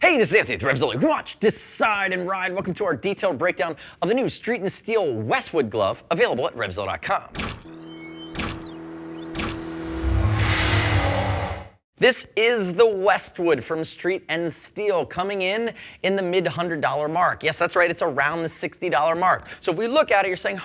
Hey, this is Anthony with RevZilla. Watch, decide, and ride. Welcome to our detailed breakdown of the new Street and Steel Westwood glove, available at RevZilla.com. This is the Westwood from Street and Steel, coming in the mid-$100 mark. Yes, that's right, it's around the $60 mark. So if we look at it, you're saying,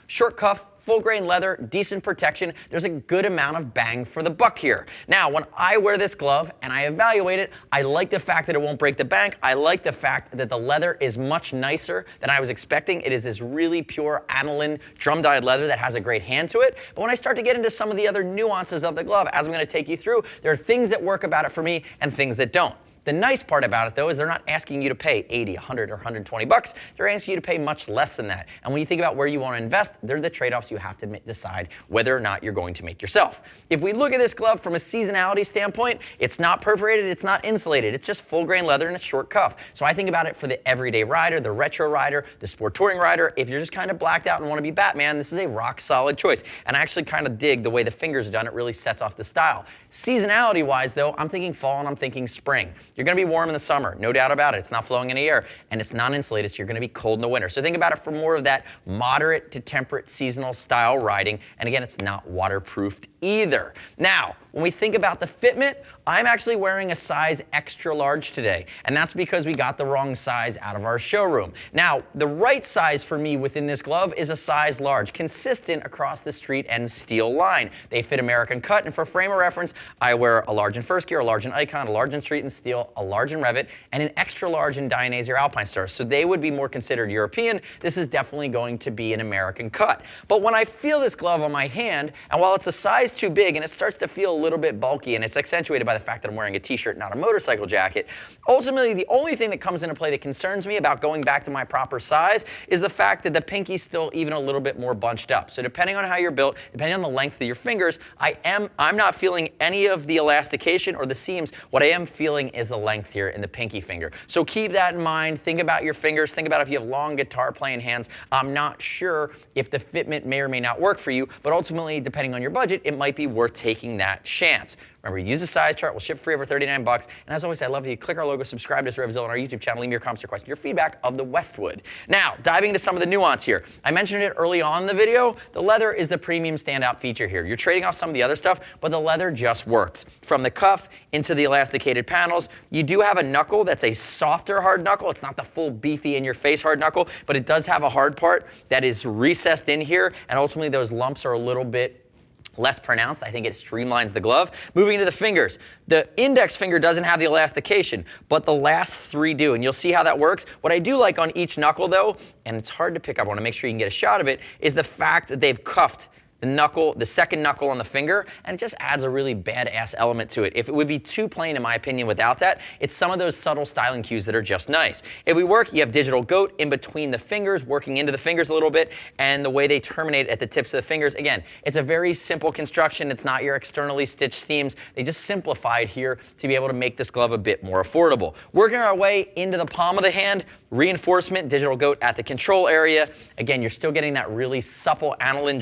short cuff, full grain leather, decent protection. There's a good amount of bang for the buck here. Now, when I wear this glove and I evaluate it, I like the fact that it won't break the bank. I like the fact that the leather is much nicer than I was expecting. It is this really pure aniline drum-dyed leather that has a great hand to it. But when I start to get into some of the other nuances of the glove, as I'm going to take you through, there are things that work about it for me and things that don't. The nice part about it, though, is they're not asking you to pay 80, 100, or 120 bucks. They're asking you to pay much less than that. And when you think about where you want to invest, they're the trade-offs you have to decide whether or not you're going to make yourself. If we look at this glove from a seasonality standpoint, it's not perforated, it's not insulated. It's just full grain leather and a short cuff. So I think about it for the everyday rider, the retro rider, the sport touring rider. If you're just kind of blacked out and want to be Batman, this is a rock solid choice. And I actually kind of dig the way the fingers are done. It really sets off the style. Seasonality-wise, though, I'm thinking fall and I'm thinking spring. You're going to be warm in the summer, no doubt about it. It's not flowing any air, and it's non-insulated, so you're going to be cold in the winter. So think about it for more of that moderate to temperate seasonal style riding, and again, it's not waterproofed either. Now, when we think about the fitment, I'm actually wearing a size extra large today, and that's because we got the wrong size out of our showroom. Now, the right size for me within this glove is a size large, consistent across the Street and Steel line. They fit American cut, and for frame of reference, I wear a large in First Gear, a large in Icon, a large in Street and Steel, a large in Revit, and an extra large in Dainese or Alpine Star. So they would be more considered European. This is definitely going to be an American cut. But when I feel this glove on my hand, and while it's a size too big and it starts to feel a little bit bulky, and it's accentuated by the fact that I'm wearing a t-shirt, not a motorcycle jacket, ultimately the only thing that comes into play that concerns me about going back to my proper size is the fact that the pinky's still even a little bit more bunched up. So depending on how you're built, depending on the length of your fingers, I'm not feeling any of the elastication or the seams. What I am feeling is the length here in the pinky finger. So keep that in mind. Think about your fingers. Think about if you have long guitar playing hands. I'm not sure if the fitment may or may not work for you, but ultimately, depending on your budget, it might be worth taking that chance. Remember, use the size chart. We'll ship free over 39 bucks. And as always, I love you. Click our logo, subscribe to us, RevZilla, on our YouTube channel. Leave me your comments, your questions, your feedback of the Westwood. Now, diving into some of the nuance here. I mentioned it early on in the video. The leather is the premium standout feature here. You're trading off some of the other stuff, but the leather just works. From the cuff into the elasticated panels, you do have a knuckle that's a softer hard knuckle. It's not the full beefy in-your-face hard knuckle, but it does have a hard part that is recessed in here, and ultimately those lumps are a little bit less pronounced. I think it streamlines the glove. Moving to the fingers. The index finger doesn't have the elastication, but the last three do, and you'll see how that works. What I do like on each knuckle, though, and it's hard to pick up, I want to make sure you can get a shot of it, is the fact that they've cuffed the knuckle, the second knuckle on the finger, and it just adds a really badass element to it. If it would be too plain, in my opinion, without that, it's some of those subtle styling cues that are just nice. If we work, you have digital goat in between the fingers, working into the fingers a little bit, and the way they terminate at the tips of the fingers. Again, it's a very simple construction. It's not your externally stitched themes. They just simplified here to be able to make this glove a bit more affordable. Working our way into the palm of the hand, reinforcement, digital goat at the control area. Again, you're still getting that really supple aniline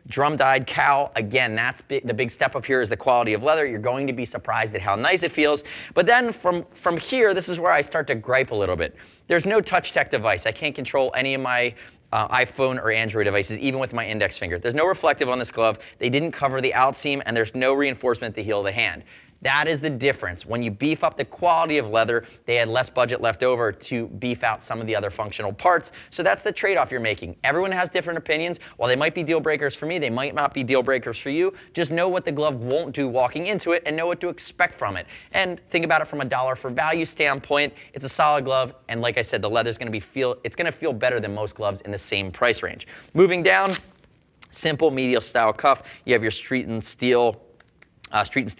drum-dyed cowl. Again, that's the big step up here is the quality of leather. You're going to be surprised at how nice it feels. But then from here, this is where I start to gripe a little bit. There's no touch tech device. I can't control any of my iPhone or Android devices, even with my index finger. There's no reflective on this glove. They didn't cover the outseam, and there's no reinforcement to heal the hand. That is the difference. When you beef up the quality of leather, they had less budget left over to beef out some of the other functional parts. So that's the trade-off you're making. Everyone has different opinions. While they might be deal breakers for me, they might not be deal breakers for you. Just know what the glove won't do walking into it and know what to expect from it. And think about it from a dollar for value standpoint. It's a solid glove, and like I said, the leather's going to feel better than most gloves in the same price range. Moving down, simple medial style cuff. You have your Street and Steel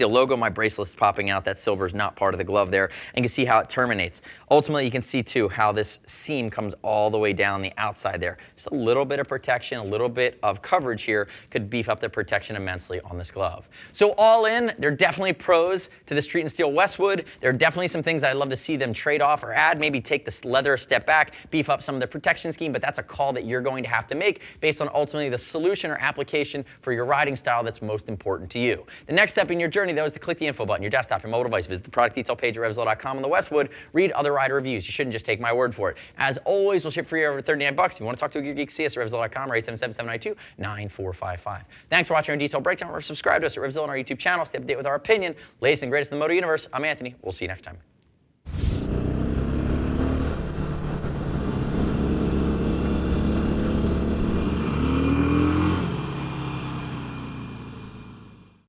logo. My bracelet's popping out. That silver is not part of the glove there. And you can see how it terminates. Ultimately, you can see too how this seam comes all the way down the outside there. Just a little bit of protection, a little bit of coverage here could beef up the protection immensely on this glove. So all in, there are definitely pros to the Street and Steel Westwood. There are definitely some things that I'd love to see them trade off or add, maybe take this leather a step back, beef up some of the protection scheme, but that's a call that you're going to have to make based on ultimately the solution or application for your riding style that's most important to you. The next step in your journey, though, is to click the info button, your desktop, your mobile device. Visit the product detail page at RevZilla.com on the Westwood. Read other rider reviews. You shouldn't just take my word for it. As always, we'll ship free over $39. If you want to talk to a Gear Geek, see us at RevZilla.com or 877-792-9455. Thanks for watching our detailed breakdown. Remember, subscribe to us at RevZilla on our YouTube channel. Stay up to date with our opinion, latest and greatest in the moto universe. I'm Anthony. We'll see you next time.